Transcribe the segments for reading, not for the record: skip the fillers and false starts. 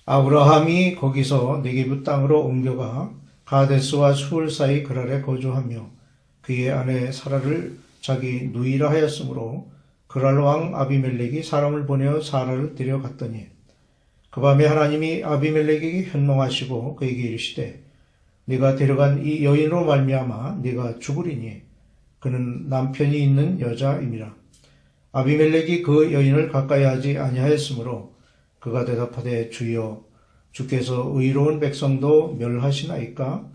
아브라함이 거기서 네게브 땅으로 옮겨가 가데스와 수울 사이 그랄에 거주하며 그의 아내 사라를 자기 누이라 하였으므로 그랄 왕 아비멜렉이 사람을 보내어 사라를 데려갔더니 그 밤에 하나님이 아비멜렉에게 현몽하시고 그에게 이르시되 네가 데려간 이 여인으로 말미암아 네가 죽으리니 그는 남편이 있는 여자임이라. 아비멜렉이 그 여인을 가까이 하지 아니하였으므로 그가 대답하되 주여 주께서 의로운 백성도 멸하시나이까?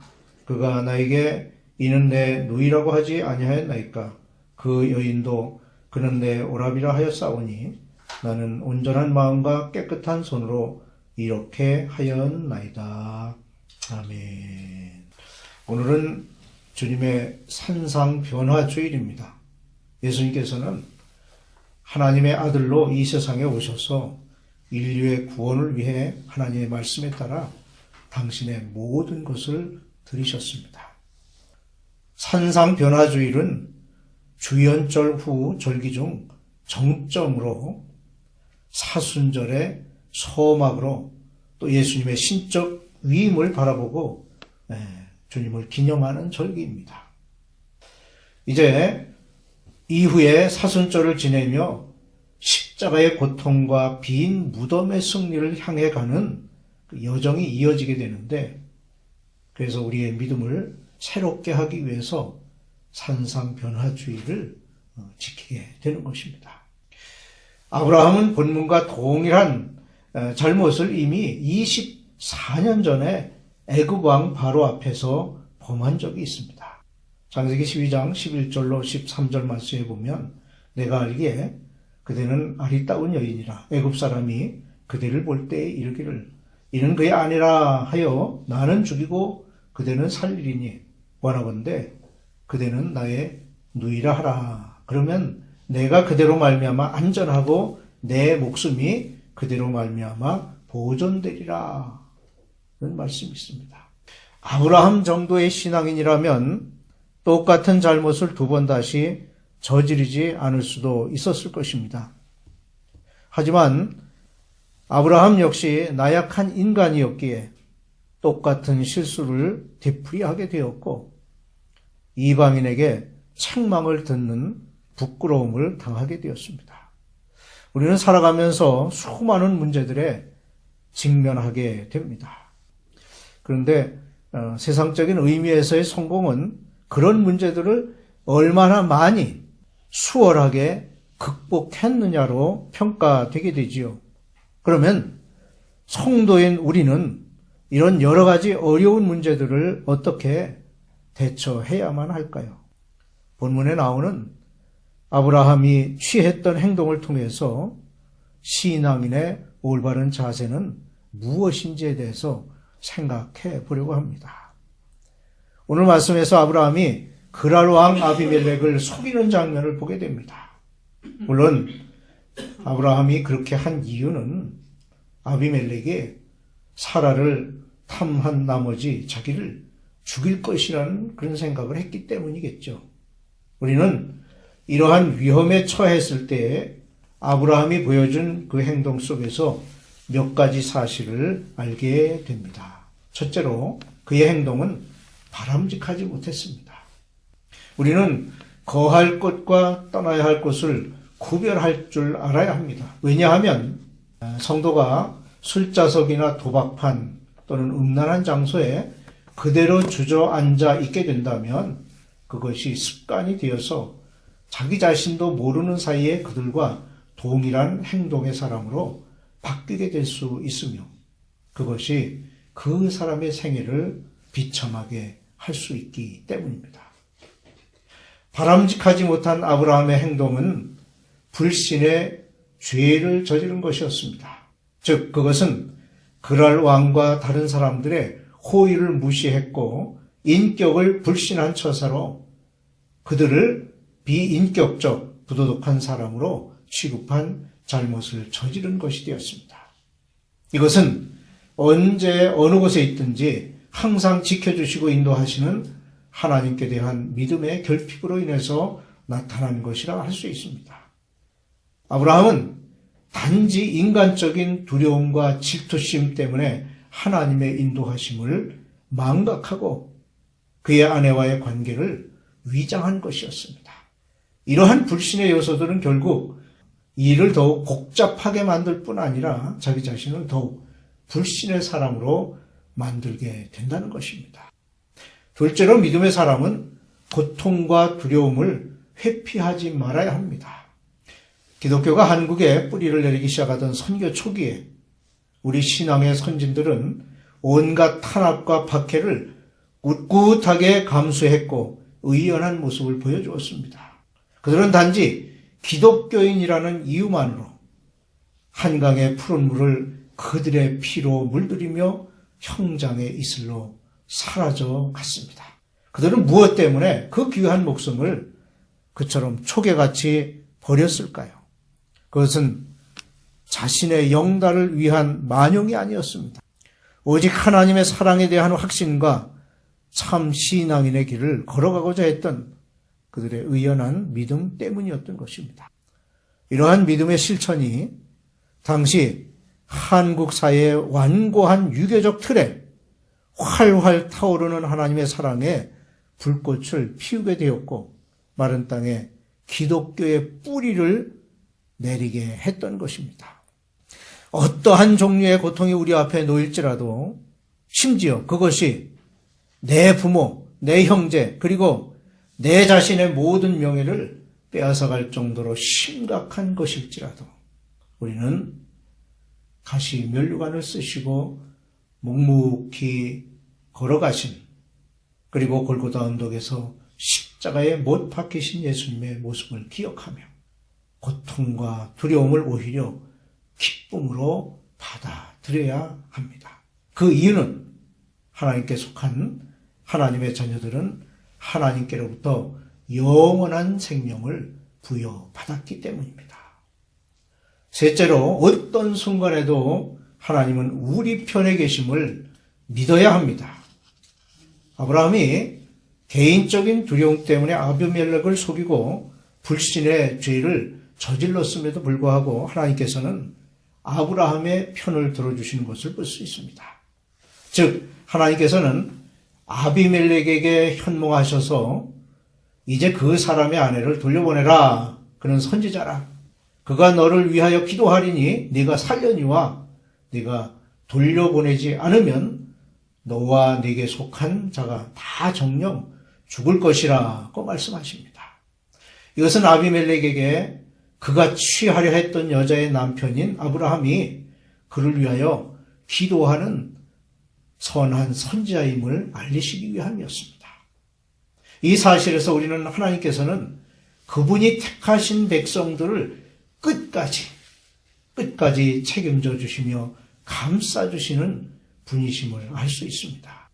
그가 나에게 이는 내 누이라고 하지 아니하였나이까? 그 여인도 그는 내 오라비라 하였사오니 나는 온전한 마음과 깨끗한 손으로 이렇게 하였나이다. 아멘. 오늘은 주님의 산상변화주일입니다. 예수님께서는 하나님의 아들로 이 세상에 오셔서 인류의 구원을 위해 하나님의 말씀에 따라 당신의 모든 것을 들이셨습니다. 산상변화주일은 주연절 후 절기 중 정점으로 사순절의 소막으로 또 예수님의 신적 위임을 바라보고 주님을 기념하는 절기입니다. 이제 이후에 사순절을 지내며 십자가의 고통과 빈 무덤의 승리를 향해 가는 여정이 이어지게 되는데, 그래서 우리의 믿음을 새롭게 하기 위해서 산상변화주의를 지키게 되는 것입니다. 아브라함은 본문과 동일한 잘못을 이미 24년 전에 애굽 왕 바로 앞에서 범한 적이 있습니다. 창세기 12장 11절로 13절 말씀에 보면 내가 알기에 그대는 아리따운 여인이라 애굽 사람이 그대를 볼 때에 이르기를 이는 그의 아내라 하여 나는 죽이고 그대는 살리리니 원하건대 그대는 나의 누이라 하라. 그러면 내가 그대로 말미암아 안전하고 내 목숨이 그대로 말미암아 보존되리라. 그런 말씀이 있습니다. 아브라함 정도의 신앙인이라면 똑같은 잘못을 두 번 다시 저지르지 않을 수도 있었을 것입니다. 하지만 아브라함 역시 나약한 인간이었기에 똑같은 실수를 되풀이하게 되었고 이방인에게 책망을 듣는 부끄러움을 당하게 되었습니다. 우리는 살아가면서 수많은 문제들에 직면하게 됩니다. 그런데 세상적인 의미에서의 성공은 그런 문제들을 얼마나 많이 수월하게 극복했느냐로 평가되게 되지요. 그러면 성도인 우리는 이런 여러 가지 어려운 문제들을 어떻게 대처해야만 할까요? 본문에 나오는 아브라함이 취했던 행동을 통해서 신앙인의 올바른 자세는 무엇인지에 대해서 생각해 보려고 합니다. 오늘 말씀에서 아브라함이 그랄 왕 아비멜렉을 속이는 장면을 보게 됩니다. 물론 아브라함이 그렇게 한 이유는 아비멜렉이 사라를 탐한 나머지 자기를 죽일 것이라는 그런 생각을 했기 때문이겠죠. 우리는 이러한 위험에 처했을 때에 아브라함이 보여준 그 행동 속에서 몇 가지 사실을 알게 됩니다. 첫째로 그의 행동은 바람직하지 못했습니다. 우리는 거할 것과 떠나야 할 것을 구별할 줄 알아야 합니다. 왜냐하면 성도가 술자석이나 도박판 또는 음란한 장소에 그대로 주저앉아 있게 된다면 그것이 습관이 되어서 자기 자신도 모르는 사이에 그들과 동일한 행동의 사람으로 바뀌게 될 수 있으며 그것이 그 사람의 생애를 비참하게 할 수 있기 때문입니다. 바람직하지 못한 아브라함의 행동은 불신의 죄를 저지른 것이었습니다. 즉 그것은 그랄 왕과 다른 사람들의 호의를 무시했고 인격을 불신한 처사로 그들을 비인격적 부도덕한 사람으로 취급한 잘못을 저지른 것이 되었습니다. 이것은 언제 어느 곳에 있든지 항상 지켜주시고 인도하시는 하나님께 대한 믿음의 결핍으로 인해서 나타난 것이라 할 수 있습니다. 아브라함은 단지 인간적인 두려움과 질투심 때문에 하나님의 인도하심을 망각하고 그의 아내와의 관계를 위장한 것이었습니다. 이러한 불신의 요소들은 결국 일을 더욱 복잡하게 만들 뿐 아니라 자기 자신을 더욱 불신의 사람으로 만들게 된다는 것입니다. 둘째로 믿음의 사람은 고통과 두려움을 회피하지 말아야 합니다. 기독교가 한국에 뿌리를 내리기 시작하던 선교 초기에 우리 신앙의 선진들은 온갖 탄압과 박해를 꿋꿋하게 감수했고 의연한 모습을 보여주었습니다. 그들은 단지 기독교인이라는 이유만으로 한강의 푸른 물을 그들의 피로 물들이며 형장의 이슬로 사라져 갔습니다. 그들은 무엇 때문에 그 귀한 목숨을 그처럼 초계같이 버렸을까요? 그것은 자신의 영달을 위한 만용이 아니었습니다. 오직 하나님의 사랑에 대한 확신과 참 신앙인의 길을 걸어가고자 했던 그들의 의연한 믿음 때문이었던 것입니다. 이러한 믿음의 실천이 당시 한국 사회의 완고한 유교적 틀에 활활 타오르는 하나님의 사랑에 불꽃을 피우게 되었고 마른 땅에 기독교의 뿌리를 내리게 했던 것입니다. 어떠한 종류의 고통이 우리 앞에 놓일지라도 심지어 그것이 내 부모, 내 형제, 그리고 내 자신의 모든 명예를 빼앗아갈 정도로 심각한 것일지라도 우리는 가시 면류관을 쓰시고 묵묵히 걸어가신 그리고 골고다 언덕에서 십자가에 못 박히신 예수님의 모습을 기억하며 고통과 두려움을 오히려 기쁨으로 받아들여야 합니다. 그 이유는 하나님께 속한 하나님의 자녀들은 하나님께로부터 영원한 생명을 부여받았기 때문입니다. 셋째로 어떤 순간에도 하나님은 우리 편에 계심을 믿어야 합니다. 아브라함이 개인적인 두려움 때문에 아비멜렉을 속이고 불신의 죄를 저질렀음에도 불구하고 하나님께서는 아브라함의 편을 들어주시는 것을 볼 수 있습니다. 즉 하나님께서는 아비멜렉에게 현몽하셔서 이제 그 사람의 아내를 돌려보내라. 그는 선지자라. 그가 너를 위하여 기도하리니 네가 살려니와 네가 돌려보내지 않으면 너와 네게 속한 자가 다 정령 죽을 것이라고 말씀하십니다. 이것은 아비멜렉에게 그가 취하려 했던 여자의 남편인 아브라함이 그를 위하여 기도하는 선한 선지자임을 알리시기 위함이었습니다. 이 사실에서 우리는 하나님께서는 그분이 택하신 백성들을 끝까지 책임져 주시며 감싸 주시는 분이심을 알 수 있습니다.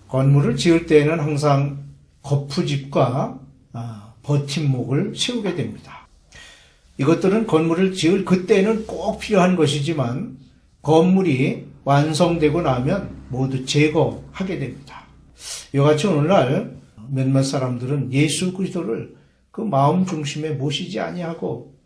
건물을 지을 때에는 항상 거푸집과 버팀목을 세우게 됩니다. 이것들은 건물을 지을 그때는 꼭 필요한 것이지만 건물이 완성되고 나면 모두 제거하게 됩니다. 이같이 오늘날 몇몇 사람들은 예수 그리스도를 그 마음 중심에 모시지 아니하고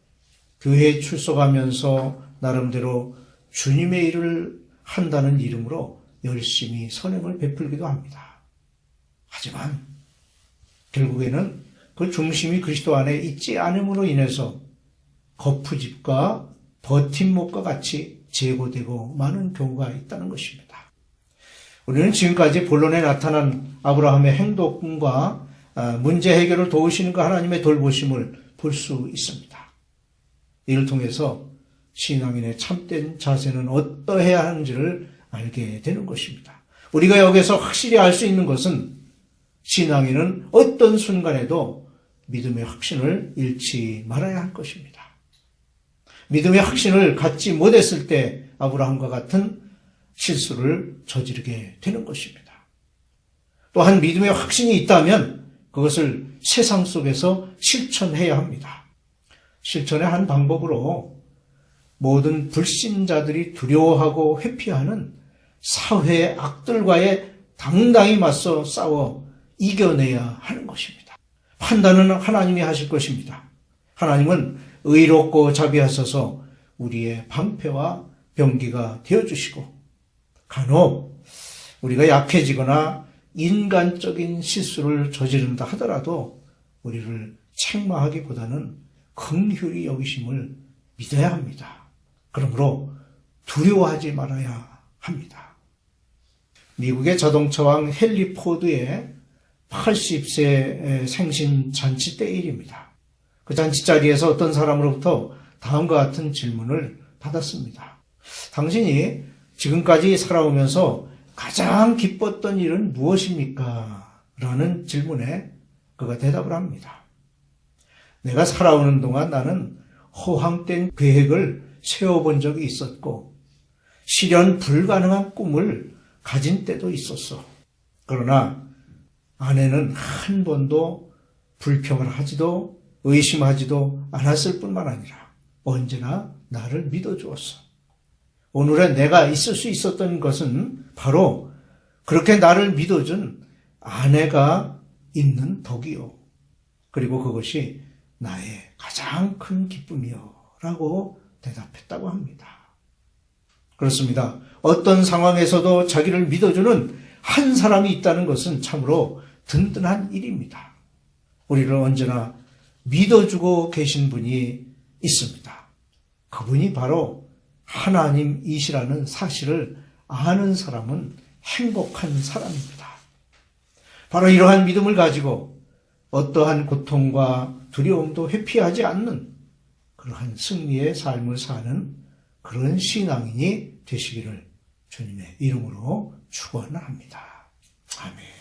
교회에 출석하면서 나름대로 주님의 일을 한다는 이름으로 열심히 선행을 베풀기도 합니다. 하지만 결국에는 그 중심이 그리스도 안에 있지 않음으로 인해서 거푸집과 버팀목과 같이 제거되고 많은 경우가 있다는 것입니다. 우리는 지금까지 본론에 나타난 아브라함의 행동과 문제 해결을 도우시는 그 하나님의 돌보심을 볼 수 있습니다. 이를 통해서 신앙인의 참된 자세는 어떠해야 하는지를 알게 되는 것입니다. 우리가 여기서 확실히 알 수 있는 것은 신앙인은 어떤 순간에도 믿음의 확신을 잃지 말아야 할 것입니다. 믿음의 확신을 갖지 못했을 때 아브라함과 같은 실수를 저지르게 되는 것입니다. 또한 믿음의 확신이 있다면 그것을 세상 속에서 실천해야 합니다. 실천의 한 방법으로 모든 불신자들이 두려워하고 회피하는 사회의 악들과의 당당히 맞서 싸워 이겨내야 하는 것입니다. 판단은 하나님이 하실 것입니다. 하나님은 의롭고 자비하셔서 우리의 방패와 병기가 되어주시고, 간혹 우리가 약해지거나 인간적인 실수를 저지른다 하더라도 우리를 책망하기보다는 긍휼히 여기심을 믿어야 합니다. 그러므로 두려워하지 말아야 합니다. 미국의 자동차왕 헨리 포드의 80세 생신 잔치 때 일입니다. 그 잔치 자리에서 어떤 사람으로부터 다음과 같은 질문을 받았습니다. 당신이 지금까지 살아오면서 가장 기뻤던 일은 무엇입니까? 라는 질문에 그가 대답을 합니다. 내가 살아오는 동안 나는 허황된 계획을 세워본 적이 있었고 실현 불가능한 꿈을 가진 때도 있었어. 그러나 아내는 한 번도 불평을 하지도 의심하지도 않았을 뿐만 아니라 언제나 나를 믿어주었어. 오늘의 내가 있을 수 있었던 것은 바로 그렇게 나를 믿어준 아내가 있는 덕이요. 그리고 그것이 나의 가장 큰 기쁨이요. 라고 대답했다고 합니다. 그렇습니다. 어떤 상황에서도 자기를 믿어주는 한 사람이 있다는 것은 참으로 든든한 일입니다. 우리를 언제나 믿어주고 계신 분이 있습니다. 그분이 바로 하나님이시라는 사실을 아는 사람은 행복한 사람입니다. 바로 이러한 믿음을 가지고 어떠한 고통과 두려움도 회피하지 않는 그러한 승리의 삶을 사는 그런 신앙인이 되시기를 주님의 이름으로 축원합니다. 아멘.